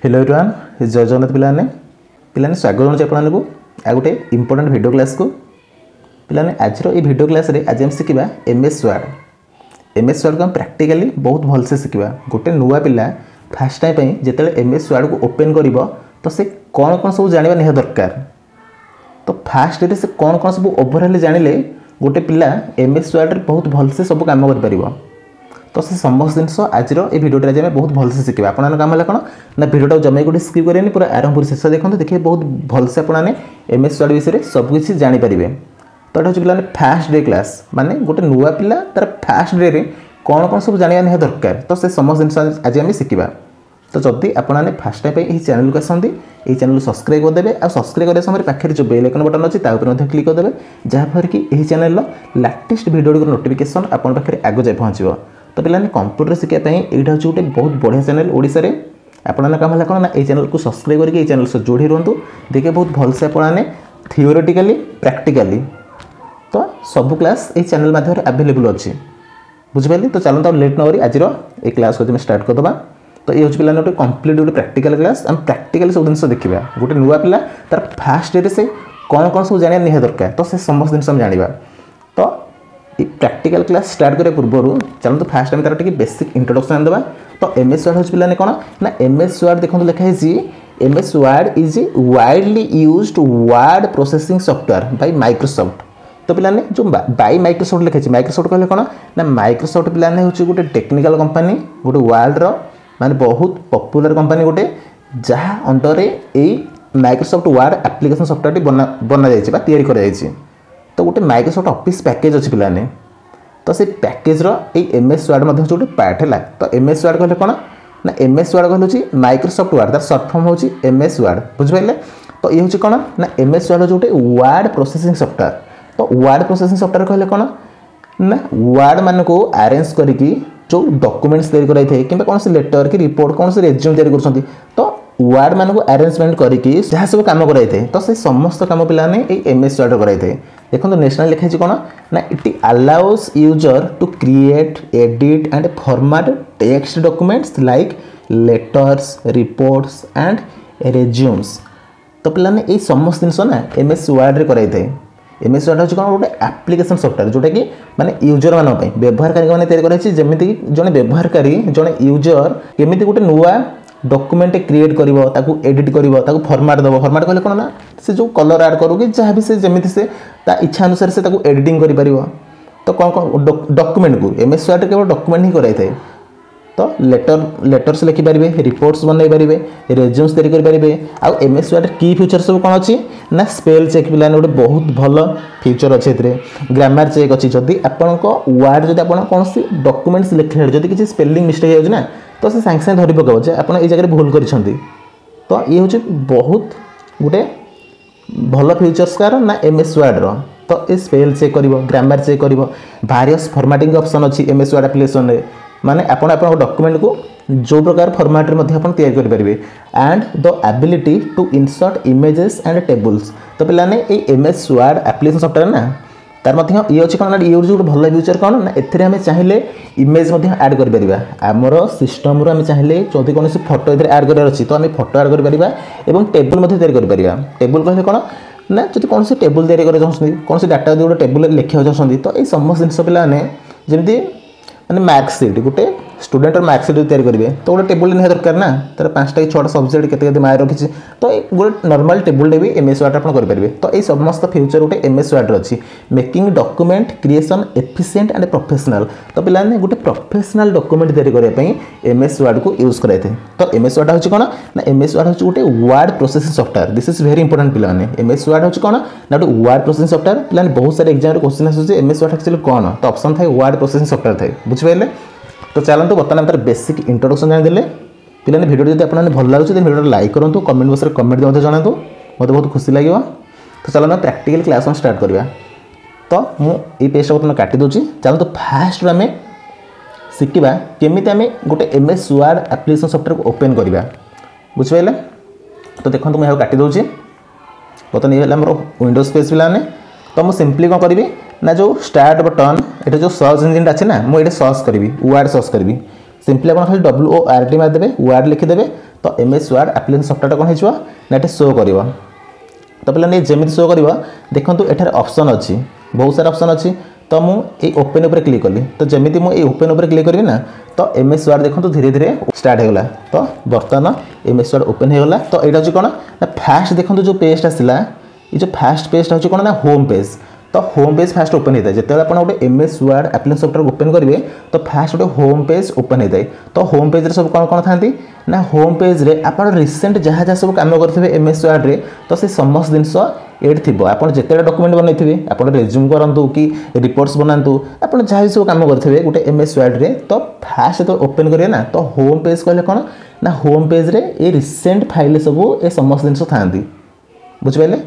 Hello everyone, जय जगन्नाथ पिलाने पिलाने स्वागत जनाऊँ आपको आ गोटे इंपोर्टेंट वीडियो क्लास को। पिलाने आज ये वीडियो क्लास रे आज हम शिखा एमएस वर्ड को हम प्रैक्टिकली बहुत भलसे शिखा। गोटे नुआ पिला फास्ट टाइम जिते एमएस वर्ड को ओपन कर तो से कौन कौन सब जाना निहा दरकार। तो फास्ट से कौन कौन सब ओवरऑल जानिले गोटे पिला एमएस वर्ड रे बहुत भलसे सब काम कर तो से समस्त जिनस आज ये भिडियो आज बहुत भलसे शिखा। आपन काम है कौन ना भिडियो जमे गोटे स्किप करेंगे पूरा आरंभ शेष देखते देखिए बहुत भलसे आपने एमएस वर्ड विषय सबकि जानीपारे। तो ये हूँ पे फास्ट डे क्लास माने गोटे नुआ पिला तार फास्ट डे रे कौन कौन सब जाना निहा दरकार तो से समस्त जिन आज आम शिखा। तो जदि आपने फास्ट टाइम यही चैनल को आसती यही चैनल सब्सक्राइब करदे और सब्सक्राइब करने समय पाखे जो बेल आइकन बटन अच्छी क्लिक करदे जहाँफल कि यही चैनल लेटेस्ट वीडियो नोटिफिकेशन आपन पाखे आगे जाए पहुँचो। तो पिलाने कंप्यूटर शिखापी यहाँ हूँ गोटे बहुत बढ़िया चैनल ओडिशा रे आपन काम है कौन ना ये चैनल को सब्सक्राइब करके चैनल से जोड़ी रुहतु। देखिए बहुत भलसे आपने थियोरेटिकली प्रैक्टिकली तो सब क्लास ये चैनल माध्यम अवेलेबल अच्छी बुझिपारे। तो चलते लेट न आज ये क्लास को स्टार्ट करदे। तो ये हूँ पे गोटे कम्प्लीट गोटे प्रैक्टिकल क्लास आम प्रैक्टिकली सब जिन देखा गोटे नुआ पिला तार फास्ट डे से कौन कौन सब जाना निहा दरकार तो से समस्त जिन जाना। तो प्रैक्टिकल क्लास स्टार्ट करने पूर्व चलते फास्ट टाइम तार टिके बेसिक इंट्रोडक्शन देवा। तो एमएस वर्ड हूँ पे कौन ना एमएस वर्ड देखो लिखाई MS word is a widely used word processing software bye Microsoft. तो पिलाने जो बाय माइक्रोसॉफ्ट लिखाई माइक्रोसॉफ्ट कहले कौन ना माइक्रोसॉफ्ट पिलाने हूँ गोटे टेक्निकल कंपनी गोटे वर्ल्ड माने बहुत पॉपुलर कंपनी गोटे जहाँ अंडर ये माइक्रोसॉफ्ट वर्ड एप्लिकेशन सॉफ्टवेयर बना जाइए करा। तो गोटे माइक्रोसॉफ्ट ऑफिस पैकेज अच्छी पिलाने तो से पैकेज एमएस वर्ड गोटे पार्ट है। तो एमएस वर्ड कहले कौन ना एमएस वर्ड कहले माइक्रोसॉफ्ट वर्ड तार सर्ट फॉर्म होची एमएस वर्ड बुझिपारे। तो ये हूँ कौन ना एमएस वर्ड गोटे वर्ड प्रोसेसिंग सॉफ्टवेयर। तो वर्ड प्रोसेसिंग सॉफ्टवेयर कहले कौन ना वर्ड मान को अरेंज करके जो डॉक्यूमेंट्स तैयारी कराई कि कौन से लेटर कि रिपोर्ट कौन से रेज्यूम तैयारी कर तो वर्ड मान को अरेंजमेंट करके जहाँ सब कम कराई तो से समस्त कम पे एमएस वर्ड कराई। देखो नेशनल लिखाई कौन ना it allows user to create edit and format text documents like letters reports and resumes. तो पिलाने ये समस्त जिनस ना एमएस वर्ड रे कराई। एमएस वर्ड हूँ कौन गोटे एप्लिकेशन सॉफ्टवेयर जोटा कि माने यूजर मानी व्यवहारकारी मैंने तैयारी कराई जमीक जड़े व्यवहारकारी जड़े यूजर केमी गोटे नुआ डॉक्यूमेंट क्रिएट कर एडिट कर फॉर्मेट दब। फॉर्मेट कहले कौन ना से जो कलर ऐड करू कि जहाँ भी से जमी से इच्छा अनुसार से एडिटिंग कर। तो कौन कौन डॉक्यूमेंट को एमएस वर्ड केवल डॉक्यूमेंट ही कराई। तो लेटर्स लिखिपारे रिपोर्ट्स बनई पारे रेज्यूम्स तैयारी करेंगे। आउ एमएस वर्ड की फ्यूचर सब कौन अच्छी ना स्पेल चेक पिलाने गोटे बहुत भल फ्यूचर अच्छे ग्रामर चेक अच्छी जदि आपण वर्ड जब आप कौन सी डॉक्यूमेंट्स लिखे जब किसी स्पेलिंग मिस्टेक हो तो से सागे सागे धरी पकाव जे आप जगह भूल कर। तो ये हूँ बहुत गोटे भल फ्यूचर्स कार ना एमएस वर्ड रो। तो ये स्पेल चेक कर ग्रामर चेक कर भारियस फॉर्मेटिंग ऑप्शन अच्छी एमएस वर्ड एप्लिकेशन रे माने आपण डॉक्यूमेंट को जो प्रकार फॉर्मेट रे तैयारी करेंगे and the ability to insert images and tables. तो पिलाने ये एमएस वर्ड एप्लिकेशन सॉफ्टवेयर ना तार ये अच्छी कौन ये गोटे भल फ्यूचर कौन ना एम चाहिए इमेज ऐड कर आमर सिस्टम आम चाहिए जदि कौन फोटो ये ऐड करार अच्छी तो आम फोटो ऐड कर टेबुल तैयारी कर। टेबुल कहले कौन ना जब कौन से टेबुल तैयारी कर कौन से डाटा गोटे टेबुल लिखा चाहते तो ये समस्त जिन पिलाने जमी माने मार्कसीट गोटे स्टूडेंट मार्कसीट तैयारी करेंगे तो गोटे टेबुल निहा दरकार ना तार 5टा कि 6टा सब्जेक्ट केते मार्क रखी तो गोटे नॉर्मल टेबुल भी एमएस वर्ड आप करेंगे। तो ये समस्त फ्यूचर गोटे एमएस वर्ड अच्छी making document creation efficient and professional. तो पिलाने गोटे प्रोफेशनल डॉक्यूमेंट तैयारी करने एमएस वर्ड को यूज कराई। तो एमएस वर्ड हूँ कौन ना एमएस वर्ड हूँ गोटे word processing software. This is very important पिलाने एमएस वर्ड हूँ कौन ना गोटे वर्ड प्रोसेसिंग सॉफ्टवेयर। पिलाने बहुत सारे एग्जाम क्वेश्चन आसूँ एमएस वर्ड एक्चुअली कौन तो ऑप्शन था वर्ड प्रोसेसिंग सॉफ्टवेयर थे बुझिपारे। तो चलते बर्तमान तार बेसिक इंट्रोडक्शन जानीदे पिलाने वीडियो जब आपने भल लगे तो वीडियो लाइक करूँ कमेंट बॉक्स में कमेंट मत जनातु मत बहुत खुशी लगे। तो चलो प्रैक्टिकल क्लास हम स्टार्ट करवा। तो मुझे पेज बर्तमान काटी दूसरी चलते फास्ट आम शिखा केमी आम गोटे एमएस वर्ड एप्लिकेशन सॉफ्टवेयर को ओपन करवा बुझिपारे। तो देखो मुझे काटी दूसरी बर्तमान ये मोर विंडोज पेज पिलाने। तो मुझे सिंपली कौन करी ना जो स्टार्ट बटन ये जो सर्च इंजिन अच्छे ना मुझे सर्च करी वर्ड सर्च करी सिंपली आप खाली WORD मारिदेवे वर्ड लिखिदेवे तो MS Word एप्लिकेशन सॉफ्टवेयर कौन हो ना शो कर तो पे जमी शो कर देखो एठार ऑप्शन अच्छी बहुत सारा ऑप्शन अच्छी तो मुझे ओपन उपर क्लिक कली तो जमी मुझे ओपन उपर क्लिक करी ना तो MS Word देखो धीरे धीरे स्टार्ट होगा तो बर्तमान MS Word ओपन होगा तो यहाँ हूँ कौन ना फास्ट देखो जो पेज आसला ये जो फास्ट पेज हूँ कौन ना होम पेज तो होम पेज फास्ट ओपन होता है जिते आप गोटे MS Word application software open करेंगे तो फास्ट गोटे होम पेज ओपन होता है तो होम पेज सब कौन कौन था ना होम पेज रे आप रिसेंट जहाँ जहाँ सब कम करेंगे MS Word रे तो से समस्त जिनस ये थी आप जिते डॉक्यूमेंट बनई आप रेज्यूम करूँ कि रिपोर्ट्स बनातु आप जहाँ भी सब कम करेंगे गोटे MS Word रे तो फास्ट जो ओपन करेंगे ना तो होम पेज कहले कौन ना होम पेज रे ये रिसेंट फाइल सब ये समस्त जिनस था बुझिपारे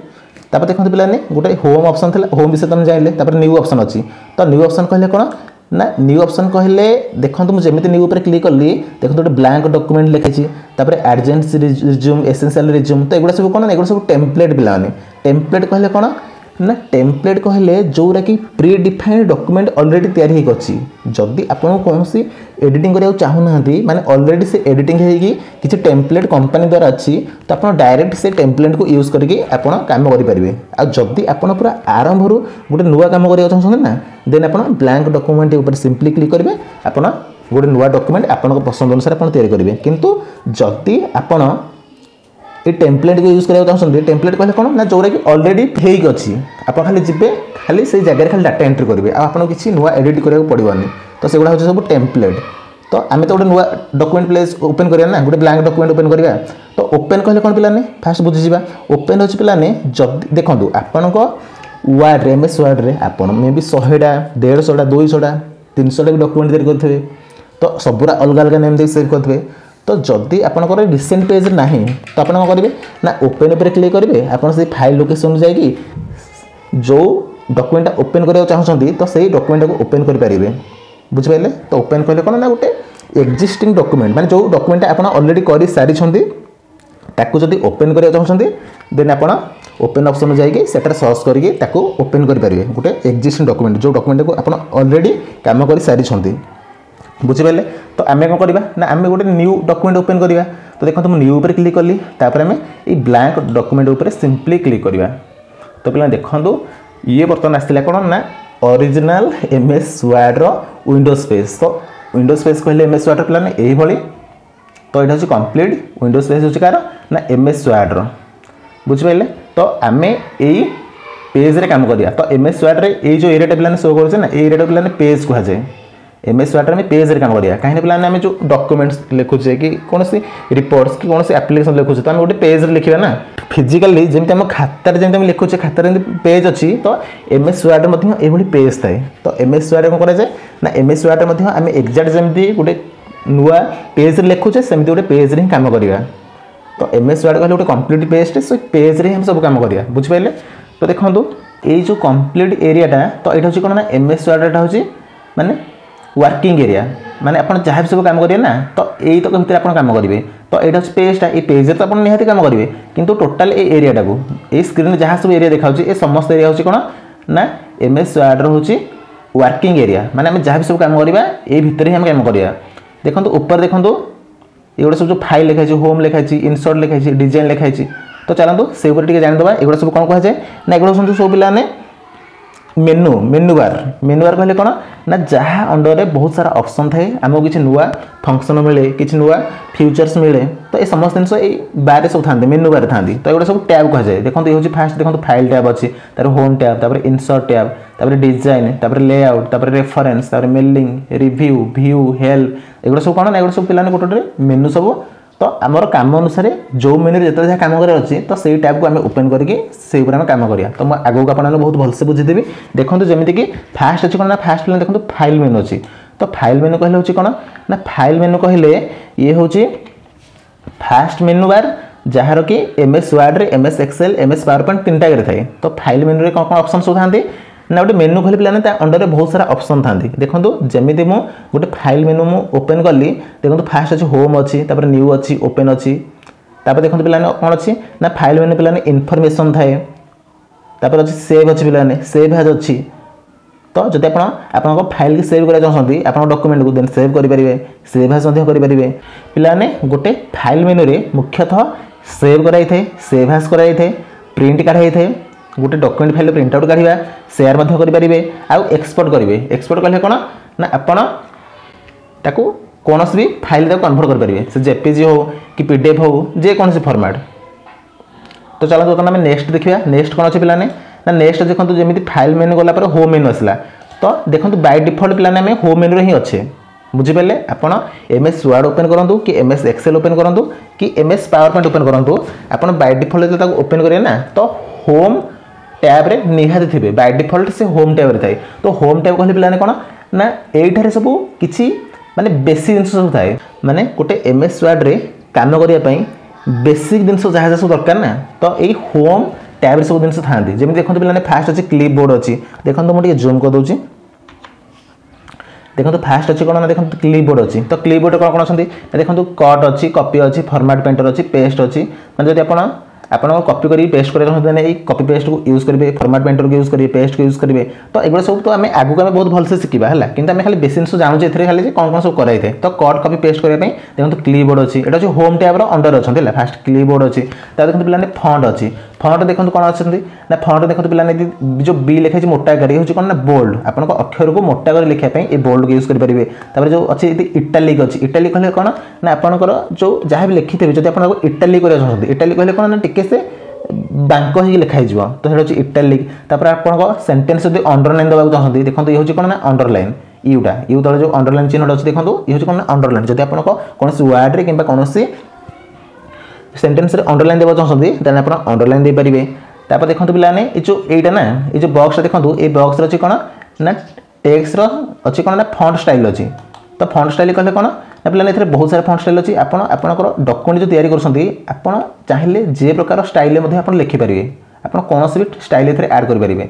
तापर देखते पे गोटे होम ऑप्शन था होम विषय तुम जानले न्यू ऑप्शन अच्छी तो न्यू ऑप्शन कहले कौन ना न्यू ऑप्शन कहले देखो मुझे जमी न्यू पर क्लिक कली देखो गोटे ब्लैंक डॉक्यूमेंट लिखी अर्जेंट रिज्यूम एसेंशियल रिज्यूम तो एगुड़ा सब कौन एगुड़ा सब टेम्पलेट पिलाने टेम्पलेट कहले कौन ना टेम्पलेट कहले जोरा कि प्री डिफाइंड डॉक्यूमेंट ऑलरेडी तैयारी होची जदि आपन कौन सी एडिटिंग करिया चाहूना माने ऑलरेडी से एडिटिंग होगी किसी टेम्पलेट कंपनी द्वारा अच्छी तो आप डायरेक्ट से टेम्पलेट को यूज करके आप काम करेंगे आ जदि आप पूरा आरंभ गोटे नुआ काम करिया चाहते ना देन आप ब्लैंक डॉक्यूमेंट ऊपर सिंपली क्लिक करेंगे आप गोटे नुआ डॉक्यूमेंट आपन पसंद अनुसार आप तैयारी करेंगे किंतु जदि आपन ये टेम्पलेट को यूज करा चाहते टेम्पलेट कहले कौन ना जोरा कि ऑलरेडी फेक अच्छी आप खाली जीवे खाली से जगह खाली डाटा एंट्री करेंगे आपको किसी नुआ एडिट करा पड़ोनी तो सेगुड़ा हूँ सब टेम्पलेट तो आम तो गोटे नुआ डॉक्यूमेंट प्लेस ओपन करा ना गोटे ब्लैंक डॉक्यूमेंट ओपन करा तो ओपन कहले कौन पे फास्ट बुझीजा ओपन हो पे जब देखो आपण वार्ड MS Word रे आप मे भी 100टा 150टा 200टा 300टा भी डॉक्यूमेंट तैयारी करेंगे तो सबूरा अलग अलग नेम दे सेव करेंगे तो जदि आपंकर रिसेंट पेज ना तो आप करेंगे ना ओपन उपर क्लिक करेंगे आप फाइल लोकेशन जाकि जो डॉक्यूमेंट ओपन करने चाहते तो सही डॉक्यूमेंट को ओपन करेंगे बुझिपारे तो ओपन कहले कौन ना गोटे एक्जिस्टिंग डॉक्यूमेंट माने जो डॉक्यूमेंट आप ऑलरेडी कर सारी जदि ओपन करने चाहते देन आप ओपन ऑप्शन जाइए सेटा सर्च करके ओपन करेंगे गोटे एक्जिस्टिंग डॉक्यूमेंट जो डॉक्यूमेंट को आप ऑलरेडी काम कर सारी बुझिपारे तो आम कौन करवा ना आम गोटे न्यू डॉक्यूमेंट ओपन करवा तो देखो मुझे न्यू पर क्लिक कली आम ये ब्लैंक डॉक्यूमेंट उपर सिंपली क्लिक करवा तो पे देखो ये बर्तमान आसला कौन ना ओरिजिनल MS Word रो विंडोज पेज तो विंडोज पेज कहले MS Word पे यही तो यहाँ हूँ कंप्लीट विंडोज पेज हूँ कार ना MS Word रो बुझिपारे तो आम यही पेज रे काम करिया तो MS Word रे ये जो एरिया पे शो कर एरिया पे पेज कहुए MS Word में पेज रे काम करिया कहीं पे आम जो डॉक्यूमेंट्स लिखुचे कि कौन सी रिपोर्ट्स कि कौन सी एप्लिकेशन लिखुचे तो आम गोटे पेज रे लिखा ना फिजिकाली जमी आम खातार जमी लिखुचे खातार पेज अच्छी तो MS Word में पेज थाए तो MS Word कौन कराए ना MS Word में आम एक्जाक्ट जमी गोटे नुआ पेज लिखुचे सेमती गोटे पेज रे काम करवा तो MS Word कहले गोटे कंप्लीट पेज से पेज रे हम सब काम करवा बुझिपारे तो देखो ये जो कंप्लीट एरियाटा तो यहाँ हूँ कौन ना MS Word हूँ माने वर्किंग एरिया माने आप जहाँ भी सब काम करेंगे ना तो यही तक भितर आप काम करेंगे तो यहाँ हूँ पेजटा ये पेज तो आप निहाती काम करेंगे किंतु टोटाल ये एरियाटा को ये स्क्रीन जहाँ सब एरिया देखा ये समस्त एरिया हूँ कौन ना MS Word हूँ वर्किंग एरिया माने आम जहाँ भी सब काम करवा ये भितर ही आम काम करवा देखो ऊपर देखो ये गोटे सब जो फाइल लिखाई होम लिखाई इनसर्ट लिखाई डिजाइन लिखाई तो चलते से जानीदे एगुड़ा सब कौन कहुए ना एगुड़ा सब पे मेनू बार कहले कौन ना जहाँ अंडर रे बहुत सारा ऑप्शन थाए आमको किसी नुआ फंक्शन मिले किसी नुआ फ्यूचर्स मिले तो ये समस्त जिन ये बारे सब था मेनू बार था तो ये सब टैब कहुए देखो ये हूँ फास्ट देखो फाइल टैब अच्छी तार होम टैब तापर इनसर्ट टैब तापर डिजाइन तापर लेआउट तापर रेफरेंस तापर मेलिंग रिव्यू व्यू हेल्प एगुड़ा सब कौन ना एगुड़ा सब पे गोटे मेनू सब तो आमर काम अनुसार जो मेनू जो जहाँ काम करार अच्छी तो सही टैब को आम ओपन करके से काम करिया तो मैं आगू आप बहुत भलसे बुझीदेवी देखो जमीक कि फास्ट अच्छी कौन ना फास्ट देखो फाइल मेनू अच्छी तो फाइल मेनू कहले हूँ कौन ना फाइल मेनू कहले ये हूँ फास्ट मेनू बार जार कि MS Word रे MS Excel MS PowerPoint तीन टाइप थाए तो फाइल मेनू रे कौन कौन ऑप्शन सब था ना गोटे मेनू खोली पे अंडर बहुत सारा ऑप्शन था देखो जमी मुझे गोटे फाइल मेनू मु ओपन कली देखो फास्ट अच्छी होम अच्छी न्यू अच्छी ओपन अच्छी देखो पे कौन अच्छी ना फाइल मेनू पे इनफॉरमेशन थाए अच्छी सेव अच्छी पे सेव एज अच्छी तो जब आप फाइल की सेव करना चाहते आप डॉक्यूमेंट को देन सेव करेंगे सेव हास करेंगे पिलाने गोटे फाइल मेनू रे मुख्यतः सेव कराई थे सेव हास कराई थे प्रिंट काढ़ाई थे गोटे डॉक्यूमेंट फाइल प्रिंट आउट काढ़ा शेयर करेंगे आउ एक्सपोर्ट करेंगे एक्सपोर्ट कले कौन ना आपण ताकू कौन भी फाइल कन्वर्ट करेंगे से जेपीजी हो कि पीडीएफ हो जेकोसी फॉर्मेट। तो चलो बर्तमान आम नेक्स्ट देखा नेक्स्ट कौन अच्छे पिलाने ना नेक्स्ट देखो जमी फाइल मेनू गला होम मेनू आसला तो देखो बाय डिफॉल्ट पिलाने आम होम मेनू ही अच्छे बुझिपारे आपड़ MS वर्ड ओपन करूँ कि MS एक्सेल ओपन करूँ कि MS पावर पॉइंट ओपन करूँ आप बाय डिफॉल्ट जो ओपन करेंगे ना तो होम टैब रे निहाती थे बाय डिफॉल्ट से होम टैब रे थाए तो होम टैब कहले पिलाने कौन ना यही सब किसी माने बेसिक जिन सब थाए माने गोटे MS वर्ड रे काम करने बेसिक जिन जहाँ सब दरकार ना तो यही होम टैब सब जिन था जमी देखो पे फास्ट अच्छे क्लिप बोर्ड अच्छी देखो मुझे जूम कर दूसरी देखो फास्ट अच्छी कौन ना देखो क्लिप बोर्ड अच्छी तो क्लिप बोर्ड कौन कौन अच्छी देखो कट अच्छी कॉपी अच्छी फॉर्मेट पेंटर अच्छी पेस्ट अच्छी मैंने जब आप कॉपी कर पेस्ट करेंगे कॉपी पेस्ट को यूज करेंगे फॉर्मेट पेंटर को यूज करेंगे पेस्ट को यूज करेंगे तो एगुड़ा सब तो आम आगू आम बहुत भलसे शिखा है कि खाली बेस जिन जानूँ ए खाली कौन कौन सब कराई थे तो कट कॉपी पेस्ट करने देखो क्लिप बोर्ड अच्छी यहाँ अच्छे होम टैब अंडर अच्छा फास्ट क्लिप बोर्ड अच्छी देखो पे फंट अच्छी फंट देखो कौन अच्छे ना फंट देखो पे जो बी लिखाई मोटा कर कौन ना बोल्ड आप अक्षर को मोटा कर लिखापी ये बोल्ड को यूज करेंगे जो अच्छी इटालिक अच्छी इटालिक कहले कौन ना आपंकर जो जहाँ भी लिखिथे जब आप इटालिक करा चाहते इटालिक कहले कौन ना टिके से बांक हो लिखाई तो ये हूँ इटालिक आप सेंटेंस जो अंडरलाइन देवाक चाहते देखो ये हूँ कौन ना अंडरलाइन यूटा यू तले जो अंडरलाइन चिन्ह अच्छे देखो ये हूँ कौन ना अंडरलाइन जब आप कौन वर्ड रे कि कौन सेंटेंस रे अंडरलाइन देवा चाहते देन आप अंडरलाइन दे पारिबे तापर देखो पिलाने ये जो एटा ना ये जो बॉक्स देखो ये बॉक्स अच्छी कौन ना टेक्स्ट अच्छी कौन ना फॉन्ट स्टाइल अच्छी तो फॉन्ट स्टाइल कहले कौन ना पे बहुत सारा फॉन्ट स्टाइल अच्छी आपंकर डॉक्यूमेंट जो तैयारी कर चाहिए जे प्रकार स्टाइल आप लिखिपारे आप कौन भी स्टाइल ऐड करेंगे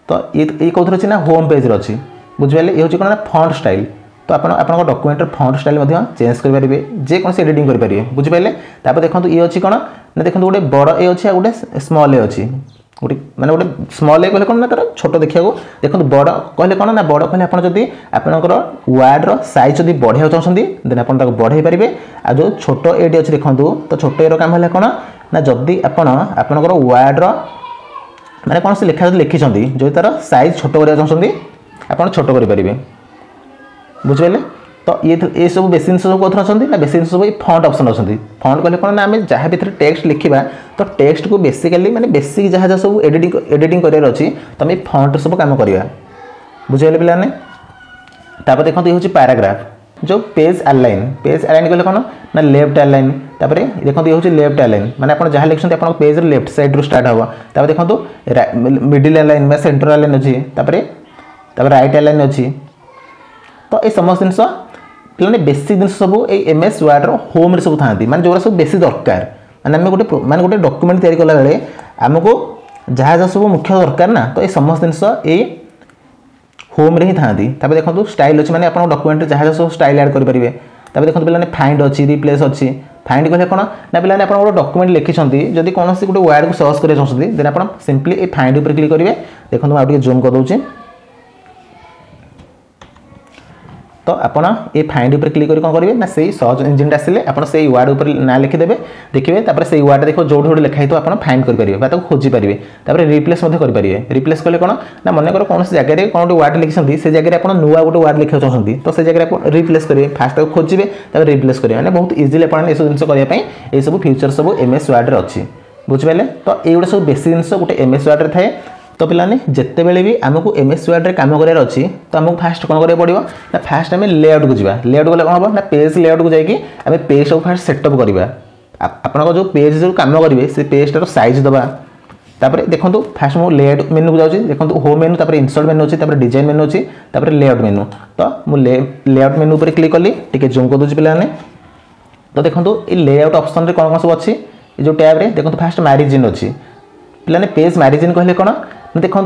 तो ये कौन अच्छी ना होम पेज अच्छी बुझे ये हूँ कौन ना फॉन्ट स्टाइल तो आप डॉक्यूमेंट फॉन्ट स्टाइल चेंज करेंगे जेकोसी एडिटिंग करेंगे बुझिपारे तापर देखो ये अच्छी कौन ना देखो गोटे बड़ ए अच्छी गोटे स्मॉल ए अच्छी गोटे माने गोटे स्मॉल ए कहले कौन ना तार छोट देखा देखो बड़ कहले कौन ना बड़ कहले आपंकर वार्ड साइज जब बढ़ाई चाहते देन आप बढ़ाई पारे आ जो छोट एडी अच्छी देखो तो छोट ए काम है कौन ना जदि आपंकर वार्ड माने कौन से लिखा लिखिं जो तार साइज छोट करा चाहते आप छोट करेंगे बुझिपारे तो ये सब बेस जिन सब कौन अच्छा ना बेस जिन सब फंट ऑप्शन अच्छा फंट कहले कौन ना आम जहाँ भी टेक्स्ट लिखा तो टेक्स्ट को बेसिकली माने बेसिक जहाँ जहाँ सब एडिटिंग करार अच्छी तो आम फंट सब काम करवा बुझे पिलाने तापर देखो ये हूँ पैराग्राफ जो पेज अलाइन कहले कौन ना लेफ्ट अलाइन तापर देखो ये हूँ लेफ्ट अलाइन माने आप जहाँ लिखते आप पेज लेफ्ट साइड रू स्टार्ट हम तापर देखो मिडिल अलाइन सेंटर अलाइन अच्छी तापर राइट अलाइन अच्छी तो ये समस्त जिन पे बेसिक जिन सब ये MS वर्ड होम रे सब था माने जो सब बेसी दरकार माने आम गोटे डॉक्यूमेंट तैयारी कला बेले आमको जहाँ जहाँ सब मुख्य दरकार ना तो ये समस्त जिन ये होम रे ही था देखो स्टाइल अच्छी माने आप डॉक्यूमेंट जहाँ जहाँ सब स्टाइल ऐड करेंगे देखो पे फाइंड अच्छी रिप्लेस अच्छी फाइंड कहले कौन ना पे आप डॉक्यूमेंट लिखिं जब कौन से गोटे वर्ड को सर्च करा चाहते देन आप सिंपली ये फाइंड उपर क्लिक करेंगे देखो मुझे जूम कर दूसरी तो आपड़ ये फाइंड उपर क्लिक कर कौन करेंगे ना से सर्च इंजिन आसिले आप से वर्ड उपर ना लिखिदेवे देखिए तापर से वर्ड देखो जो जो लिखाई तो आप फाइंड करेंगे खोजी पारे तापर रिप्लेस करेंगे रिप्लेस कले कौन ना मन कर कौन जगह कौन गोटे वर्ड लिखिं से जगह आप नुआ गोटे वर्ड लिखा चाहते तो से जगह आप रिप्लेस करेंगे फास्ट खोजे तापर रिप्लेस करेंगे मैंने बहुत इजिली आप जिन करने ये सब फ्यूचर सब MS वर्ड अच्छी बुझिपारे तो ये सब बेस जिन गोटे MS वर्ड थाए तो पिलाने जिते बड़े भी आमको MS वर्ड रे काम करार अच्छी तो आमको फास्ट कौन करा पड़ो ना फास्ट आम लेआउट को जावा लेआउट गले कौन हम ना पेज लेआउट को जाकि आम पेज को फास्ट सेटअप करवा आप जो पेज जो काम करेंगे से पेजटार साइज दबा तापर देखो फास्ट मुझे लेआउट मेनू को जाऊँगी देखो होम मेनू तापर इंसर्ट मेनू अच्छी डिजाइन मेनू अच्छी लेआउट मेनू तो मुझे लेआउट मेनू पर क्लिक कली टी जूम कर दूसरी पिलाने तो देखो ये लेआउट ऑप्शन रे कौन कौन सब अच्छी जो टैब रे देखो फास्ट मारिजिन अच्छी पिलाने पेज मारिजिन कहले कौन देखो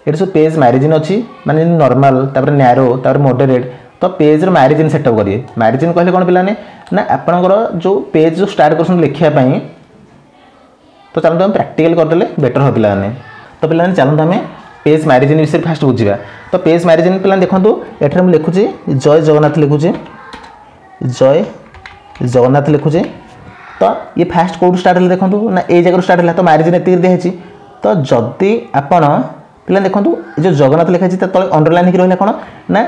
ये सब पेज मारिजिन अच्छी माने नॉर्मल तापर नैरो तापर मॉडरेट तो पेज रो मारिजिन सेटअप करिए मारिजिन कहले कौन पिलाने ना आपनकर जो पेज जो स्टार्ट कर लिखापी तो चलते हम प्रैक्टिकल करदे बेटर हो पिलाने तो पिलाने चलते आम पेज मैरिजिन विषय फास्ट बुझा। तो पेज मैरिजिन पे देखो ये मुझे लिखुची जय जगन्नाथ लिखुची जय जगन्नाथ लिखुचे। तो ये फास्ट कौट स्टार्ट है देखो ना ये जगह स्टार्ट है। तो मैरिजिन एति दिखाई। तो जदि आपण पे देखो जो जगन्नाथ लिखाई तले अंडरलाइन हो रहा कौन ना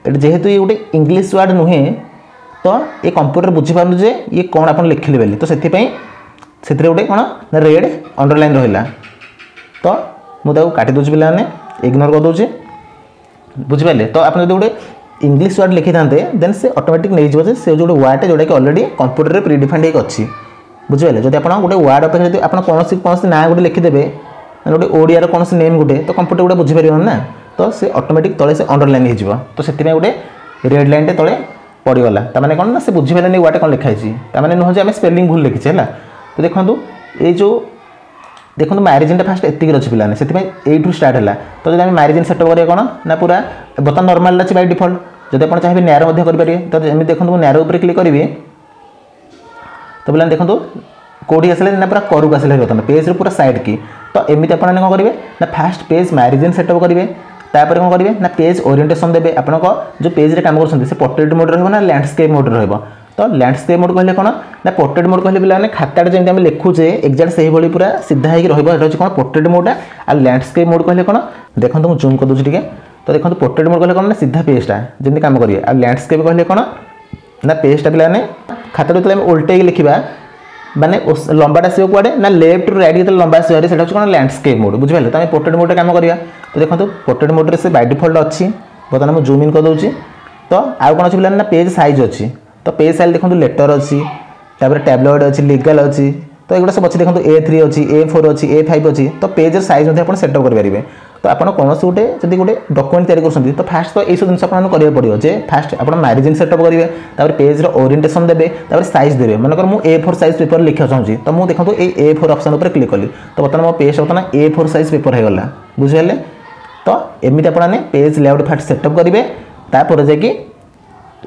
जेहेतु ये गोटे इंग्लीश वर्ड नुहे तो ये कंप्यूटर बुझीपार जे ये कौन आप लिखिले बोली। तो से गोटे कौन ना रेड अंडरलाइन रहा। तो मुझे काटी दूसरी पे इग्नोर कर दूसरी बुझिपारे। तो आप गोटे इंग्लीश वर्ड लिखी था देन से ऑटोमेटिक नहीं जाए से जो वर्ड जोटा कि ऑलरेडी कंप्यूटर में प्रीडिफाइंड होकर अच्छी बुझिपारे। जब आप गोटे वर्ड अपेक्षा जब आप कौन ना गोटे लिखिदेवे गोटे ओडिया कौन नेम गोटे तो कंप्यूटर गोटे बुझीपार ना। तो से ऑटोमेटिक तले से अंडरलाइन हो तो से गोटे रेड लाइन टे तले पड़गला ताने कौन ना से बुझीपारे वर्ड कौन लिखाई ताने नुह आम स्पेलिंग भूल लिखीचे है। तो देखो ये जो देखो मैरिजिन फास्ट एतिक अच्छी पिलाने से यू स्टार्ट है। तो जब मैरिजिन सेटअप करें कौन ना पूरा बर्तमान नॉर्मल अच्छी बाय डिफॉल्ट जब आप चाहिए नैरो करेंगे। तो जमी देखो मुझे नैरो उपर क्लिक करी तो पे देखो कौटी आसले ना पूरा करक आसले बर्तमान पेज पूरा साइड की। तो एमती आप कौन करेंगे ना फास्ट पेज मैरिजिन सेटअप करेंगे तापर कौन करेंगे ना पेज ओरिएंटेशन देवे। आप जो पेज रे काम कर पोर्ट्रेट मोड रहा लैंडस्केप मोड रहा। तो लैंडस्केप मोड कहले कौन ना पोर्ट्रेट मोड कहले पे खाता जमी आम लिखुचे एक्जाक्ट से भाई पूरा सीधा होकर कौन पोर्ट्रेट मोड आ लैंडस्केप मोड कहले कौन देखो मुझे जूम कर दूसरी टे। तो देखो पोर्ट्रेट मोड कहले कौन ना सीधा पेजटा जमी काम करेंगे आ लैंडस्केप कहले कौन ना पेजटा पे खाता जो उल्टे लिखा माने लंबाटा आसो कड़े ना लेफ्ट रु राइट जो लंबा आसो से कौन लैंडस्केप मोड बुझे। तो पोर्ट्रेट मोड काम करिया। तो देखो पोर्ट्रेट मोड से बाय डिफॉल्ट अच्छी बर्तमान मुझे जूम इन कर दूसरी। तो आउ कौन अच्छी ना पेज साइज अच्छी। तो पेज साइज देखो लेटर अच्छी तापर टैबलेट अच्छी लीगल अच्छी। तो ये सब अच्छी देखो A3 अच्छी A4 अच्छी A5 अच्छी। तो पेज साइज आप सेटअप करेंगे। तो आप कौन गोटे जब गोटे डॉक्यूमेंट तैयारी कर तो फास्ट तो यू जिन आपको पड़ो जे फास्ट आप मैरिजिन सेटअप करेंगे तापर पेज ओरिएंटेशन देवे तापर साइज देवे। मनकर मुझे A4 साइज पेपर लिखा चाहूँगी तो मुझे देखो ये A4 ऑप्शन पर क्लिक कली। तो बर्तमान मो पेज बर्तमान A4 साइज पेपर होगा बुझे। तो एमती आपने पेज लेआउट फास्ट सेटअप करेंगे तापर जाकि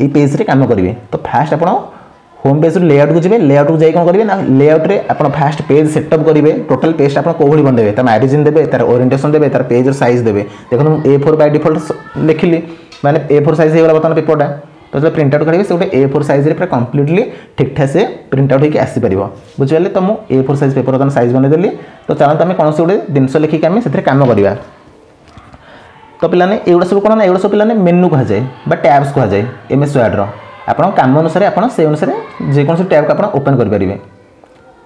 पेज रे काम करेंगे। तो फास्ट आप होम पेज लेआउट को जी लेआउट को जाए कौन करेंगे ना लेआउट रे आप फास्ट पेज सेटअप करेंगे टोटल पेज आप कौन बनदेवे तार मैरिजिन देवे तार ओरिएंटेशन देवे तार पेज साइज देवे। देखो A4 बाय डिफॉल्ट लिखिली माने A4 साइज होगा बर्तमान पेपरटा। तो जो प्रिंट आउट करेंगे से गोटे A4 साइज पूरा कम्प्लीटली ठीक ठाक से प्रिंट आउट होकर आसीपर बुझे। तो मुझे A4 साइज पेपर बर्तमान साइज बनईदेली। तो चलते आम कौन गोटे जिनस लिखिक आम से काम करवा। तो पे एगुड़ा सब कौन ना एगुड़ा सब पे मेनू कह जाए टैब्स कह जाए MS वर्ड आप काम अनुसार आप से अनुसार जेकोसी टैब को आप ओपन करेंगे